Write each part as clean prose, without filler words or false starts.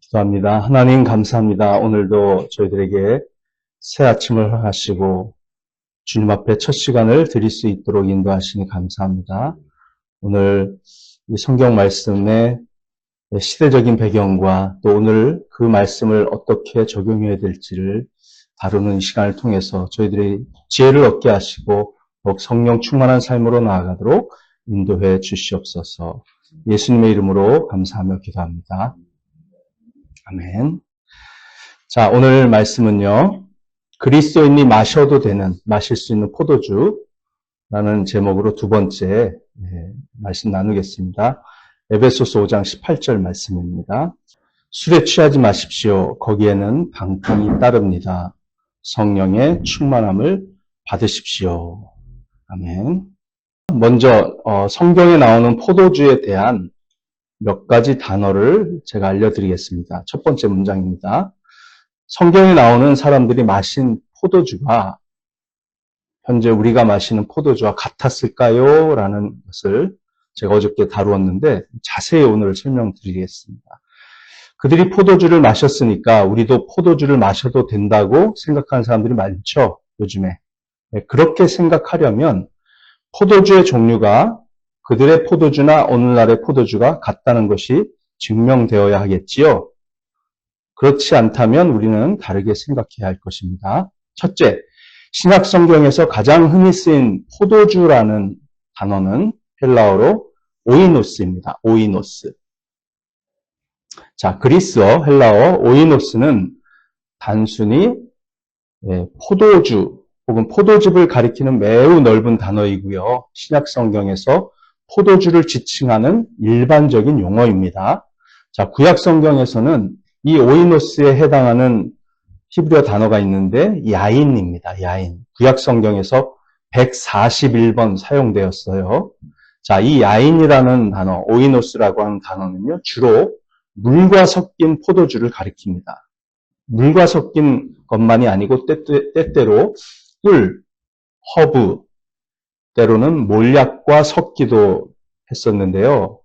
기도합니다. 하나님 감사합니다. 오늘도 저희들에게 새 아침을 허락하시고 주님 앞에 첫 시간을 드릴 수 있도록 인도하시니 감사합니다. 오늘 이 성경 말씀의 시대적인 배경과 또 오늘 그 말씀을 어떻게 적용해야 될지를 다루는 이 시간을 통해서 저희들이 지혜를 얻게 하시고 더욱 성령 충만한 삶으로 나아가도록 인도해 주시옵소서. 예수님의 이름으로 감사하며 기도합니다. 아멘. 자, 오늘 말씀은요, 그리스도인이 마셔도 되는, 마실 수 있는 포도주라는 제목으로 두 번째 말씀 나누겠습니다. 에베소서 5장 18절 말씀입니다. 술에 취하지 마십시오. 거기에는 방탕이 따릅니다. 성령의 충만함을 받으십시오. 아멘. 먼저 성경에 나오는 포도주에 대한 몇 가지 단어를 제가 알려드리겠습니다. 첫 번째 문장입니다. 성경에 나오는 사람들이 마신 포도주가 현재 우리가 마시는 포도주와 같았을까요? 라는 것을 제가 어저께 다루었는데 자세히 오늘 설명드리겠습니다. 그들이 포도주를 마셨으니까 우리도 포도주를 마셔도 된다고 생각하는 사람들이 많죠, 요즘에. 그렇게 생각하려면 포도주의 종류가 그들의 포도주나 오늘날의 포도주가 같다는 것이 증명되어야 하겠지요. 그렇지 않다면 우리는 다르게 생각해야 할 것입니다. 첫째, 신약 성경에서 가장 흔히 쓰인 포도주라는 단어는 헬라어로 오이노스입니다. 오이노스. 자, 그리스어, 헬라어 오이노스는 단순히 포도주 혹은 포도즙을 가리키는 매우 넓은 단어이고요. 신약 성경에서 포도주를 지칭하는 일반적인 용어입니다. 자, 구약 성경에서는 이 오이노스에 해당하는 히브리어 단어가 있는데 야인입니다. 야인. 구약 성경에서 141번 사용되었어요. 자, 이 야인이라는 단어, 오이노스라고 하는 단어는요, 주로 물과 섞인 포도주를 가리킵니다. 물과 섞인 것만이 아니고 때때로 꿀, 허브, 때로는 몰약과 섞기도 했었는데요.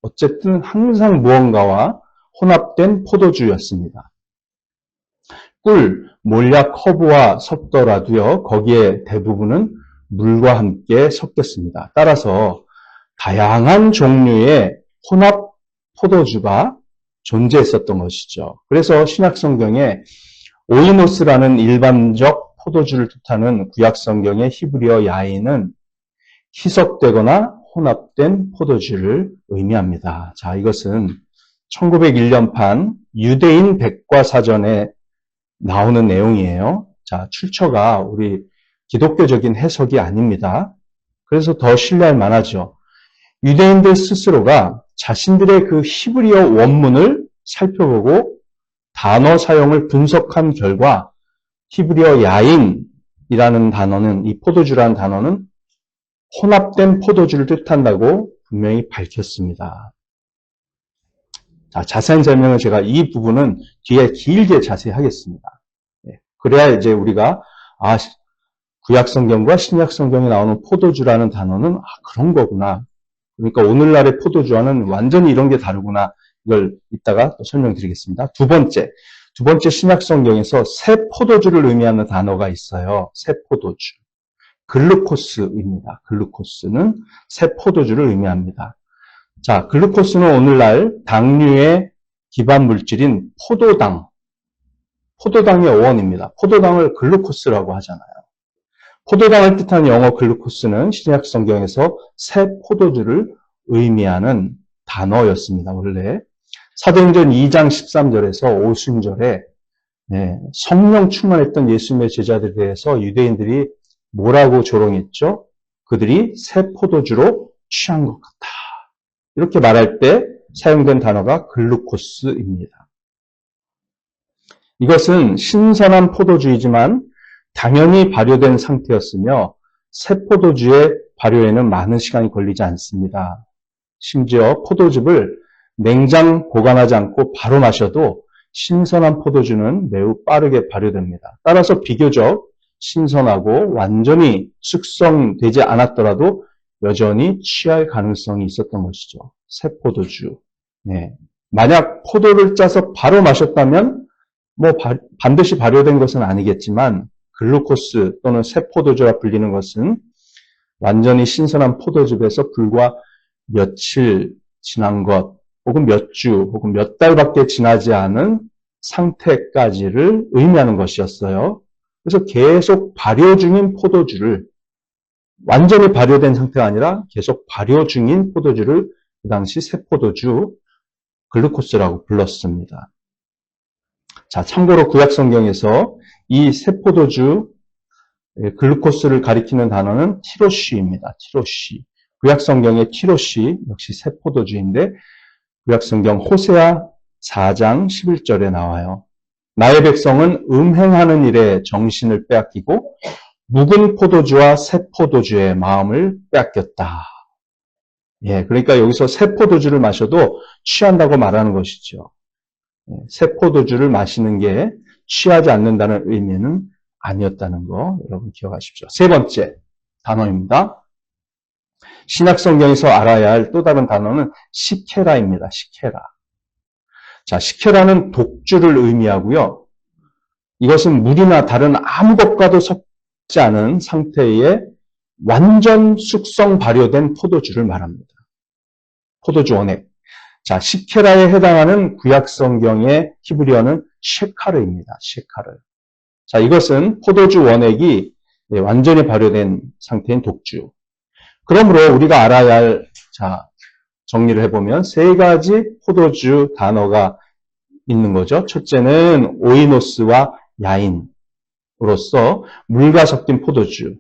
어쨌든 항상 무언가와 혼합된 포도주였습니다. 꿀, 몰약, 허브와 섞더라도요, 거기에 대부분은 물과 함께 섞였습니다. 따라서 다양한 종류의 혼합 포도주가 존재했었던 것이죠. 그래서 신약 성경에 오이노스라는 일반적 포도주를 뜻하는 구약 성경의 히브리어 야인은 희석되거나 혼합된 포도주를 의미합니다. 자, 이것은 1901년판 유대인 백과사전에 나오는 내용이에요. 자, 출처가 우리 기독교적인 해석이 아닙니다. 그래서 더 신뢰할 만하죠. 유대인들 스스로가 자신들의 그 히브리어 원문을 살펴보고 단어 사용을 분석한 결과 히브리어 야인이라는 단어는, 이 포도주라는 단어는 혼합된 포도주를 뜻한다고 분명히 밝혔습니다. 자, 자세한 설명은 제가 이 부분은 뒤에 길게 자세히 하겠습니다. 그래야 이제 우리가 구약 성경과 신약 성경에 나오는 포도주라는 단어는 그런 거구나. 그러니까 오늘날의 포도주와는 완전히 이런 게 다르구나. 이걸 이따가 또 설명드리겠습니다. 두 번째 신약 성경에서 새 포도주를 의미하는 단어가 있어요. 새 포도주. 글루코스입니다. 글루코스는 새 포도주를 의미합니다. 자, 글루코스는 오늘날 당류의 기반 물질인 포도당의 어원입니다. 포도당을 글루코스라고 하잖아요. 포도당을 뜻하는 영어 글루코스는 신약 성경에서 새 포도주를 의미하는 단어였습니다. 원래 사도행전 2장 13절에서 오순절에 성령 충만했던 예수님의 제자들에 대해서 유대인들이 뭐라고 조롱했죠? 그들이 새 포도주로 취한 것 같다. 이렇게 말할 때 사용된 단어가 글루코스입니다. 이것은 신선한 포도주이지만 당연히 발효된 상태였으며 새 포도주의 발효에는 많은 시간이 걸리지 않습니다. 심지어 포도즙을 냉장 보관하지 않고 바로 마셔도 신선한 포도주는 매우 빠르게 발효됩니다. 따라서 비교적 신선하고 완전히 숙성되지 않았더라도 여전히 취할 가능성이 있었던 것이죠. 새 포도주. 네. 만약 포도를 짜서 바로 마셨다면 반드시 발효된 것은 아니겠지만 글루코스 또는 새포도주라 불리는 것은 완전히 신선한 포도즙에서 불과 며칠 지난 것 혹은 몇 주 혹은 몇 달밖에 지나지 않은 상태까지를 의미하는 것이었어요. 그래서 계속 발효 중인 포도주를 완전히 발효된 상태가 아니라 계속 발효 중인 포도주를 그 당시 새포도주 글루코스라고 불렀습니다. 자, 참고로 구약성경에서 이 새포도주 글루코스를 가리키는 단어는 티로시입니다. 티로시. 구약성경의 티로시 역시 새포도주인데 구약성경 호세아 4장 11절에 나와요. 나의 백성은 음행하는 일에 정신을 빼앗기고 묵은 포도주와 새포도주의 마음을 빼앗겼다. 예, 그러니까 여기서 새포도주를 마셔도 취한다고 말하는 것이죠. 새포도주를 마시는 게 취하지 않는다는 의미는 아니었다는 거 여러분 기억하십시오. 세 번째 단어입니다. 신약성경에서 알아야 할 또 다른 단어는 시케라입니다. 시케라. 자, 시케라는 독주를 의미하고요. 이것은 물이나 다른 아무 것과도 섞지 않은 상태의 완전 숙성 발효된 포도주를 말합니다. 포도주 원액. 자, 시케라에 해당하는 구약성경의 히브리어는 셰카르입니다. 셰카르. 자, 이것은 포도주 원액이 완전히 발효된 상태인 독주. 그러므로 우리가 알아야 할, 정리를 해보면 세 가지 포도주 단어가 있는 거죠. 첫째는 오이노스와 야인으로서 물과 섞인 포도주,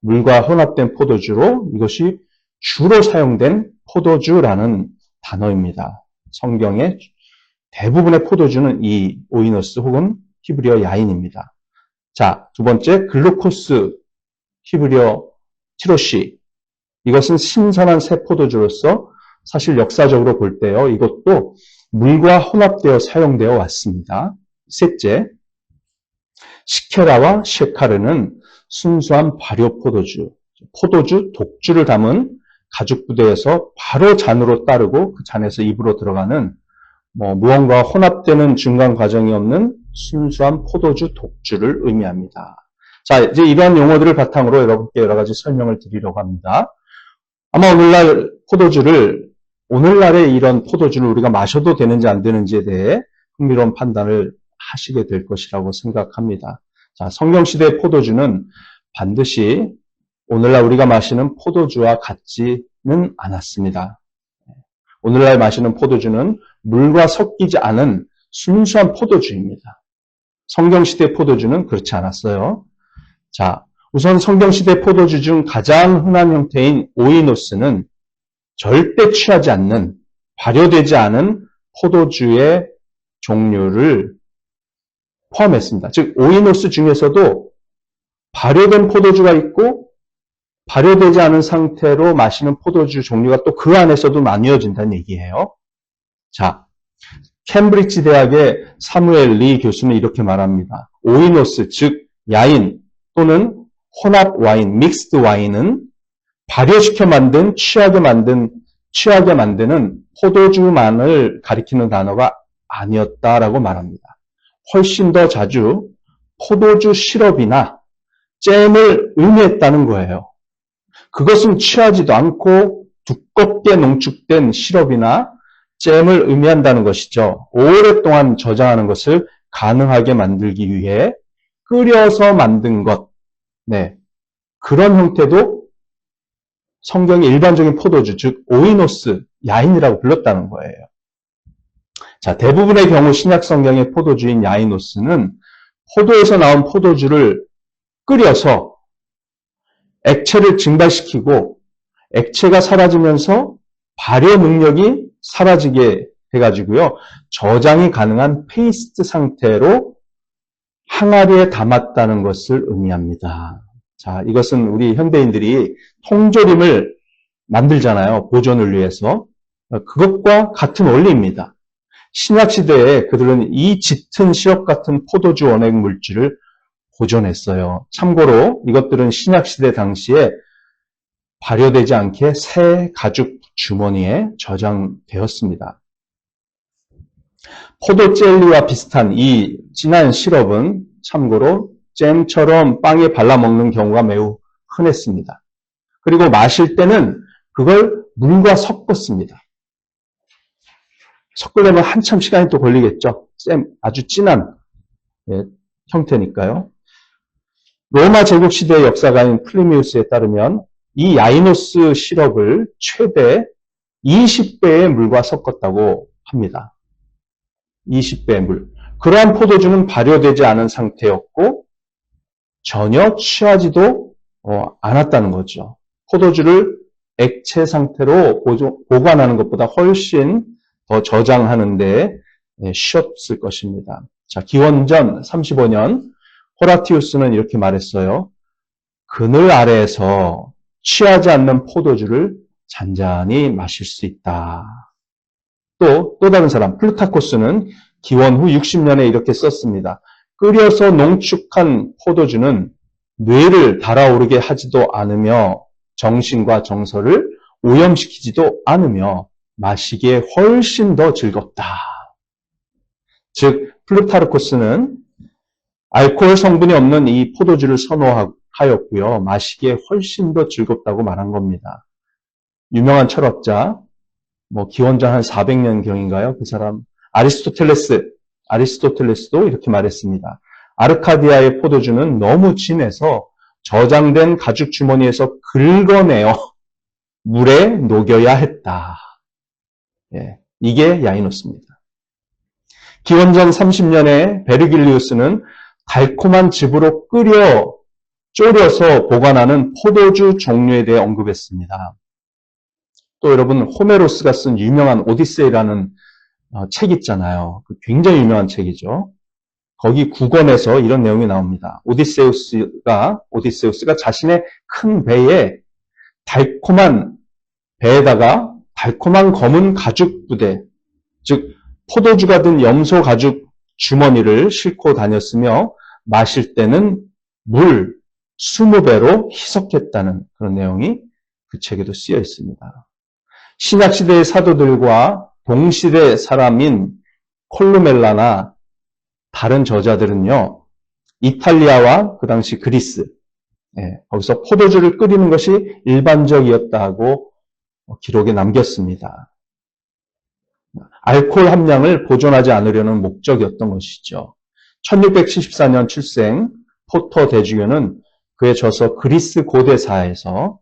물과 혼합된 포도주로 이것이 주로 사용된 포도주라는 단어입니다. 성경의 대부분의 포도주는 이 오이노스 혹은 히브리어 야인입니다. 자, 두 번째 글루코스 히브리어 티로시. 이것은 신선한 새 포도주로서 사실 역사적으로 볼 때요. 이것도 물과 혼합되어 사용되어 왔습니다. 셋째, 시케라와 셰카르는 순수한 발효 포도주, 포도주 독주를 담은 가죽 부대에서 바로 잔으로 따르고 그 잔에서 입으로 들어가는 무언가와 혼합되는 중간 과정이 없는 순수한 포도주 독주를 의미합니다. 자, 이제 이러한 용어들을 바탕으로 여러분께 여러 가지 설명을 드리려고 합니다. 아마 오늘날의 이런 포도주를 우리가 마셔도 되는지 안 되는지에 대해 흥미로운 판단을 하시게 될 것이라고 생각합니다. 자, 성경시대의 포도주는 반드시 오늘날 우리가 마시는 포도주와 같지는 않았습니다. 오늘날 마시는 포도주는 물과 섞이지 않은 순수한 포도주입니다. 성경시대 포도주는 그렇지 않았어요. 자, 우선 성경시대 포도주 중 가장 흔한 형태인 오이노스는 절대 취하지 않는, 발효되지 않은 포도주의 종류를 포함했습니다. 즉, 오이노스 중에서도 발효된 포도주가 있고 발효되지 않은 상태로 마시는 포도주 종류가 또 그 안에서도 나뉘어진다는 얘기예요. 자, 캠브리지 대학의 사무엘 리 교수는 이렇게 말합니다. 오이노스, 즉 야인 또는 혼합 와인, 믹스드 와인은 발효시켜 만든 취하게 만드는 포도주만을 가리키는 단어가 아니었다라고 말합니다. 훨씬 더 자주 포도주 시럽이나 잼을 의미했다는 거예요. 그것은 취하지도 않고 두껍게 농축된 시럽이나 잼을 의미한다는 것이죠. 오랫동안 저장하는 것을 가능하게 만들기 위해 끓여서 만든 것. 네. 그런 형태도 성경의 일반적인 포도주, 즉 오이노스, 야인이라고 불렀다는 거예요. 자, 대부분의 경우 신약 성경의 포도주인 야이노스는 포도에서 나온 포도주를 끓여서 액체를 증발시키고 액체가 사라지면서 발효 능력이 사라지게 해가지고요. 저장이 가능한 페이스트 상태로 항아리에 담았다는 것을 의미합니다. 자, 이것은 우리 현대인들이 통조림을 만들잖아요. 보존을 위해서. 그것과 같은 원리입니다. 신약시대에 그들은 이 짙은 시럽 같은 포도주 원액 물질을 보존했어요. 참고로 이것들은 신약시대 당시에 발효되지 않게 새 가죽 주머니에 저장되었습니다. 포도 젤리와 비슷한 이 진한 시럽은 참고로 잼처럼 빵에 발라 먹는 경우가 매우 흔했습니다. 그리고 마실 때는 그걸 물과 섞었습니다. 섞으려면 한참 시간이 또 걸리겠죠. 아주 진한 형태니까요. 로마 제국 시대의 역사가인 플리미우스에 따르면 이 야이노스 시럽을 최대 20배의 물과 섞었다고 합니다. 20배의 물. 그러한 포도주는 발효되지 않은 상태였고 전혀 취하지도 않았다는 거죠. 포도주를 액체 상태로 보관하는 것보다 훨씬 더 저장하는 데 쉬웠을 것입니다. 자, 기원전 35년 호라티우스는 이렇게 말했어요. 그늘 아래에서 취하지 않는 포도주를 잔잔히 마실 수 있다. 또 다른 사람 플루타코스는 기원 후 60년에 이렇게 썼습니다. 끓여서 농축한 포도주는 뇌를 달아오르게 하지도 않으며 정신과 정서를 오염시키지도 않으며 마시기에 훨씬 더 즐겁다. 즉 플루타르코스는 알코올 성분이 없는 이 포도주를 선호하였고요. 마시기에 훨씬 더 즐겁다고 말한 겁니다. 유명한 철학자, 기원전 한 400년경인가요? 그 사람 아리스토텔레스도 이렇게 말했습니다. 아르카디아의 포도주는 너무 진해서 저장된 가죽 주머니에서 긁어내어 물에 녹여야 했다. 이게 야이노스입니다. 기원전 30년에 베르길리우스는 달콤한 즙으로 졸여서 보관하는 포도주 종류에 대해 언급했습니다. 또 여러분 호메로스가 쓴 유명한 오디세이라는 책 있잖아요. 굉장히 유명한 책이죠. 거기 9권에서 이런 내용이 나옵니다. 오디세우스가 자신의 큰 배에다가 달콤한 검은 가죽 부대, 즉 포도주가 든 염소 가죽 주머니를 싣고 다녔으며 마실 때는 물 20배로 희석했다는 그런 내용이 그 책에도 쓰여 있습니다. 신약시대의 사도들과 동시대 사람인 콜루멜라나 다른 저자들은요, 이탈리아와 그 당시 그리스, 거기서 포도주를 끓이는 것이 일반적이었다고 기록에 남겼습니다. 알코올 함량을 보존하지 않으려는 목적이었던 것이죠. 1674년 출생 포터 대주교는 그의 저서 그리스 고대사에서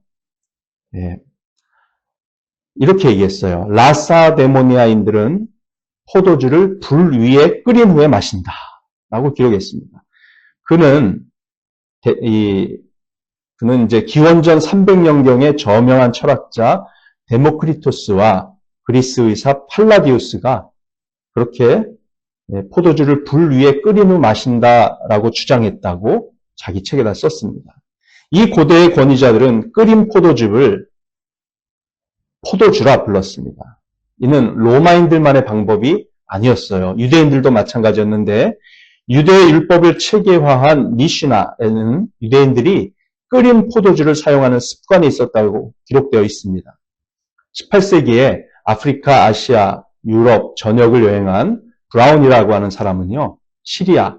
이렇게 얘기했어요. 라사데모니아인들은 포도주를 불 위에 끓인 후에 마신다. 라고 기록했습니다. 그는 이제 기원전 300년경의 저명한 철학자 데모크리토스와 그리스 의사 팔라디우스가 그렇게 포도주를 불 위에 끓인 후 마신다라고 주장했다고 자기 책에다 썼습니다. 이 고대의 권위자들은 끓인 포도주를 포도주라 불렀습니다. 이는 로마인들만의 방법이 아니었어요. 유대인들도 마찬가지였는데 유대의 율법을 체계화한 미시나에는 유대인들이 끓인 포도주를 사용하는 습관이 있었다고 기록되어 있습니다. 18세기에 아프리카, 아시아, 유럽 전역을 여행한 브라운이라고 하는 사람은요, 시리아,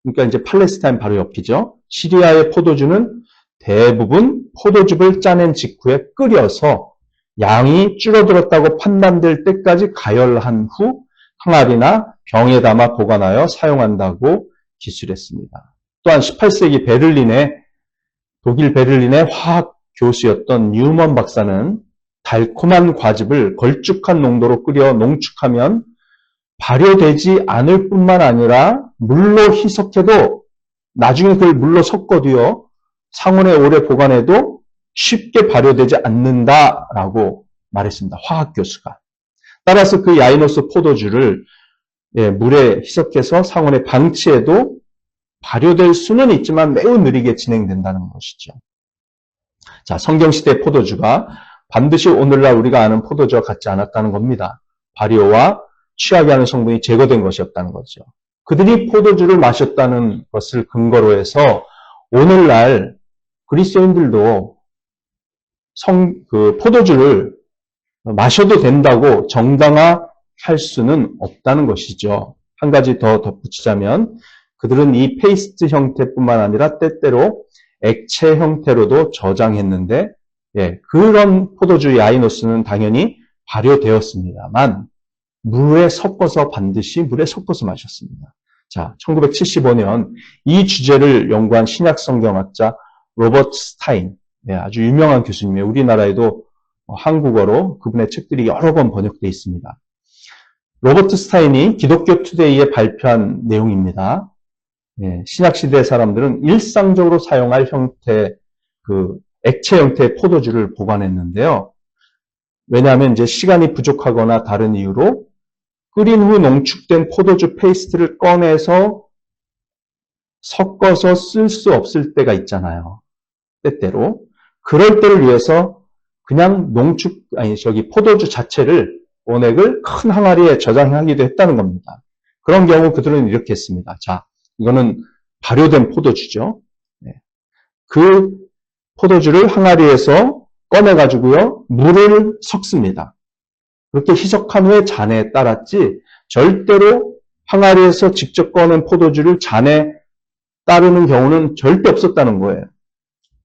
그러니까 이제 팔레스타인 바로 옆이죠. 시리아의 포도주는 대부분 포도즙을 짜낸 직후에 끓여서 양이 줄어들었다고 판단될 때까지 가열한 후 항아리나 병에 담아 보관하여 사용한다고 기술했습니다. 또한 18세기 독일 베를린의 화학 교수였던 뉴먼 박사는 달콤한 과즙을 걸쭉한 농도로 끓여 농축하면 발효되지 않을 뿐만 아니라 물로 희석해도 나중에 그걸 물로 섞어도요, 상온에 오래 보관해도 쉽게 발효되지 않는다라고 말했습니다. 화학 교수가. 따라서 그 야이노스 포도주를 물에 희석해서 상온에 방치해도 발효될 수는 있지만 매우 느리게 진행된다는 것이죠. 자, 성경시대 포도주가 반드시 오늘날 우리가 아는 포도주와 같지 않았다는 겁니다. 발효와 취하게 하는 성분이 제거된 것이었다는 거죠. 그들이 포도주를 마셨다는 것을 근거로 해서 오늘날 그리스도인들도 포도주를 마셔도 된다고 정당화 할 수는 없다는 것이죠. 한 가지 더 덧붙이자면 그들은 이 페이스트 형태뿐만 아니라 때때로 액체 형태로도 저장했는데 그런 포도주 야이노스는 당연히 발효되었습니다만 반드시 물에 섞어서 마셨습니다. 자, 1975년 이 주제를 연구한 신약 성경학자 로버트 스타인, 아주 유명한 교수님이에요. 우리나라에도 한국어로 그분의 책들이 여러 번 번역되어 있습니다. 로버트 스타인이 기독교 투데이에 발표한 내용입니다. 신약시대 사람들은 일상적으로 사용할 형태, 액체 형태의 포도주를 보관했는데요. 왜냐하면 이제 시간이 부족하거나 다른 이유로 끓인 후 농축된 포도주 페이스트를 꺼내서 섞어서 쓸 수 없을 때가 있잖아요. 때때로. 그럴 때를 위해서 그냥 포도주 자체를 원액을 큰 항아리에 저장하기도 했다는 겁니다. 그런 경우 그들은 이렇게 했습니다. 자, 이거는 발효된 포도주죠. 그 포도주를 항아리에서 꺼내가지고요, 물을 섞습니다. 그렇게 희석한 후에 잔에 따랐지, 절대로 항아리에서 직접 꺼낸 포도주를 잔에 따르는 경우는 절대 없었다는 거예요.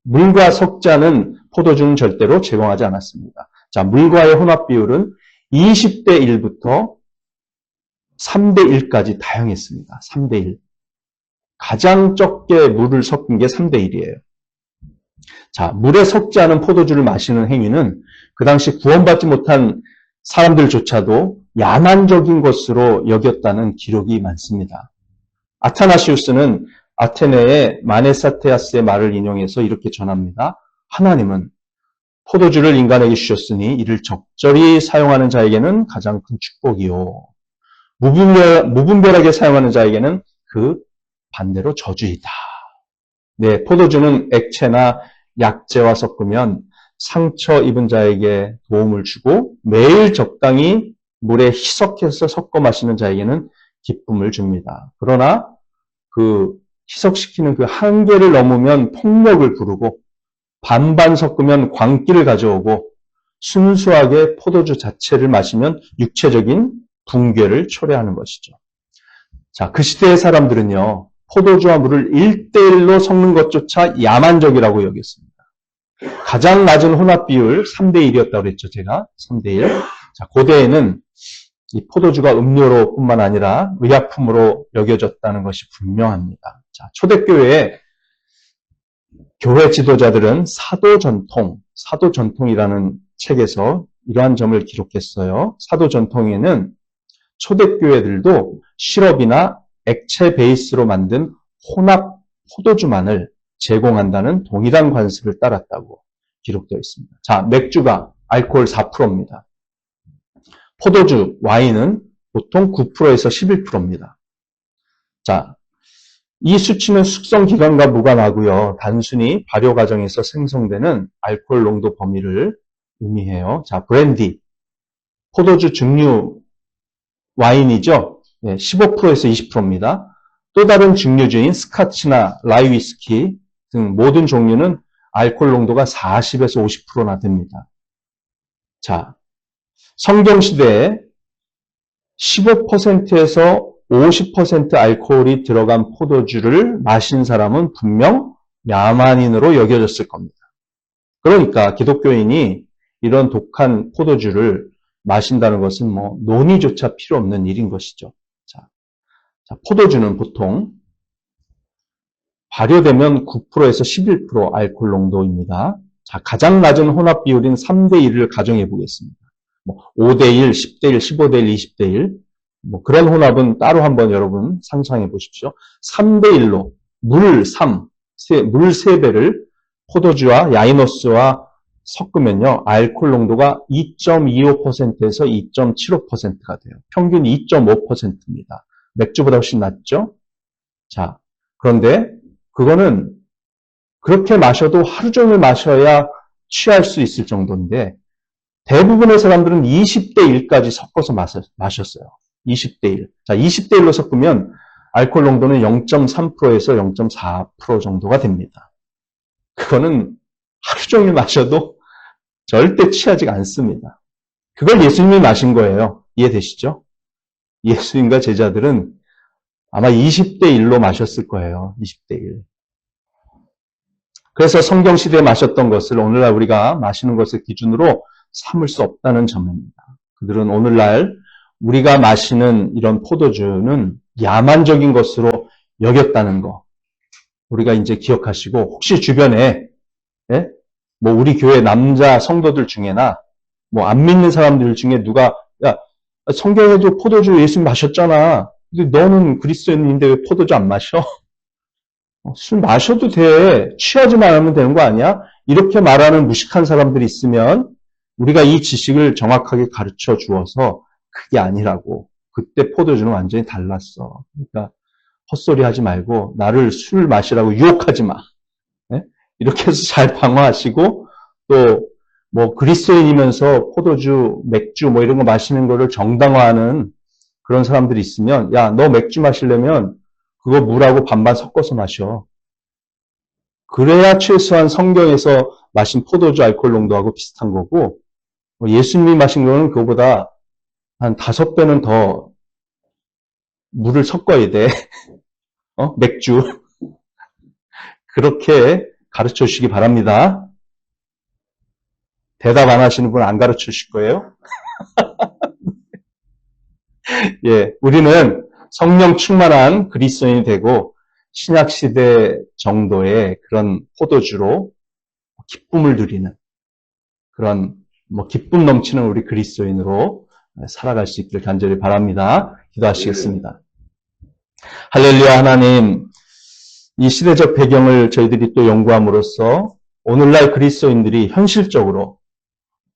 물과 섞지 않은 포도주는 절대로 제공하지 않았습니다. 자, 물과의 혼합 비율은 20대 1부터 3대 1까지 다양했습니다. 3대 1. 가장 적게 물을 섞은 게 3대 1이에요. 자, 물에 섞지 않은 포도주를 마시는 행위는 그 당시 구원받지 못한 사람들조차도 야만적인 것으로 여겼다는 기록이 많습니다. 아타나시우스는 아테네의 마네사테아스의 말을 인용해서 이렇게 전합니다. 하나님은 포도주를 인간에게 주셨으니 이를 적절히 사용하는 자에게는 가장 큰 축복이요. 무분별하게 사용하는 자에게는 그 반대로 저주이다. 네, 포도주는 액체나 약재와 섞으면 상처 입은 자에게 도움을 주고 매일 적당히 물에 희석해서 섞어 마시는 자에게는 기쁨을 줍니다. 그러나 그 희석시키는 그 한계를 넘으면 폭력을 부르고 반반 섞으면 광기를 가져오고 순수하게 포도주 자체를 마시면 육체적인 붕괴를 초래하는 것이죠. 자, 그 시대의 사람들은요, 포도주와 물을 1대1로 섞는 것조차 야만적이라고 여겼습니다. 가장 낮은 혼합 비율 3대 1이었다고 그랬죠, 제가. 3대 1. 자, 고대에는 이 포도주가 음료로 뿐만 아니라 의약품으로 여겨졌다는 것이 분명합니다. 자, 초대교회의 교회 지도자들은 사도전통이라는 책에서 이러한 점을 기록했어요. 사도전통에는 초대교회들도 시럽이나 액체 베이스로 만든 혼합 포도주만을 제공한다는 동일한 관습을 따랐다고 기록되어 있습니다. 자, 맥주가 알코올 4%입니다. 포도주, 와인은 보통 9%에서 11%입니다. 자, 이 수치는 숙성 기간과 무관하고요. 단순히 발효 과정에서 생성되는 알코올 농도 범위를 의미해요. 자, 브랜디, 포도주 증류 와인이죠. 15%에서 20%입니다. 또 다른 증류주인 스카치나 라이 위스키 등 모든 종류는 알코올 농도가 40에서 50%나 됩니다. 자, 성경시대에 15%에서 50% 알코올이 들어간 포도주를 마신 사람은 분명 야만인으로 여겨졌을 겁니다. 그러니까 기독교인이 이런 독한 포도주를 마신다는 것은 논의조차 필요 없는 일인 것이죠. 자, 포도주는 보통 발효되면 9%에서 11% 알코올 농도입니다. 자, 가장 낮은 혼합 비율인 3대 1을 가정해 보겠습니다. 5대 1, 10대 1, 15대 1, 20대 1. 그런 혼합은 따로 한번 여러분 상상해 보십시오. 3대 1로 물 3배를 포도주와 야이노스와 섞으면요, 알코올 농도가 2.25%에서 2.75%가 돼요. 평균 2.5%입니다. 맥주보다 훨씬 낮죠? 자, 그런데 그거는 그렇게 마셔도 하루 종일 마셔야 취할 수 있을 정도인데 대부분의 사람들은 20대 1까지 섞어서 마셨어요. 20대 1. 자, 20대 1로 섞으면 알코올 농도는 0.3%에서 0.4% 정도가 됩니다. 그거는 하루 종일 마셔도 절대 취하지가 않습니다. 그걸 예수님이 마신 거예요. 이해되시죠? 예수님과 제자들은 아마 20대 1로 마셨을 거예요. 20대 1. 그래서 성경시대에 마셨던 것을 오늘날 우리가 마시는 것을 기준으로 삼을 수 없다는 점입니다. 그들은 오늘날 우리가 마시는 이런 포도주는 야만적인 것으로 여겼다는 거. 우리가 이제 기억하시고, 혹시 주변에, 예? 뭐 우리 교회 남자 성도들 중에나, 뭐 안 믿는 사람들 중에 누가, 야, 성경에도 포도주 예수님 마셨잖아. 근데 너는 그리스도인인데 왜 포도주 안 마셔? 술 마셔도 돼. 취하지만 않으면 되는 거 아니야? 이렇게 말하는 무식한 사람들이 있으면 우리가 이 지식을 정확하게 가르쳐 주어서 그게 아니라고. 그때 포도주는 완전히 달랐어. 그러니까 헛소리 하지 말고 나를 술 마시라고 유혹하지 마. 네? 이렇게 해서 잘 방어하시고 또 뭐 그리스도인이면서 포도주, 맥주 뭐 이런 거 마시는 거를 정당화하는 그런 사람들이 있으면 야, 너 맥주 마시려면 그거 물하고 반반 섞어서 마셔. 그래야 최소한 성경에서 마신 포도주 알코올 농도하고 비슷한 거고 예수님이 마신 거는 그거보다 한 5배는 더 물을 섞어야 돼. 맥주. 그렇게 가르쳐 주시기 바랍니다. 대답 안 하시는 분 안 가르쳐 주실 거예요? 예, 우리는 성령 충만한 그리스도인이 되고 신약시대 정도의 그런 포도주로 기쁨을 누리는 그런 기쁨 넘치는 우리 그리스도인으로 살아갈 수 있기를 간절히 바랍니다. 기도하시겠습니다. 할렐루야. 하나님, 이 시대적 배경을 저희들이 또 연구함으로써 오늘날 그리스도인들이 현실적으로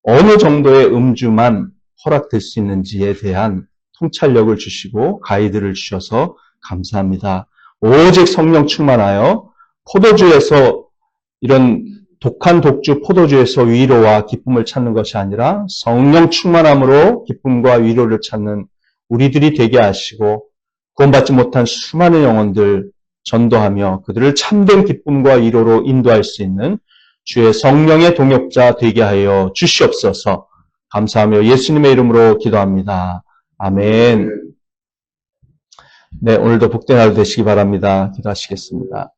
어느 정도의 음주만 허락될 수 있는지에 대한 통찰력을 주시고 가이드를 주셔서 감사합니다. 오직 성령 충만하여 포도주에서 이런 독한 독주 포도주에서 위로와 기쁨을 찾는 것이 아니라 성령 충만함으로 기쁨과 위로를 찾는 우리들이 되게 하시고 구원받지 못한 수많은 영혼들 전도하며 그들을 참된 기쁨과 위로로 인도할 수 있는 주의 성령의 동역자 되게 하여 주시옵소서. 감사하며 예수님의 이름으로 기도합니다. 아멘. 네, 오늘도 복된 하루 되시기 바랍니다. 기도하시겠습니다.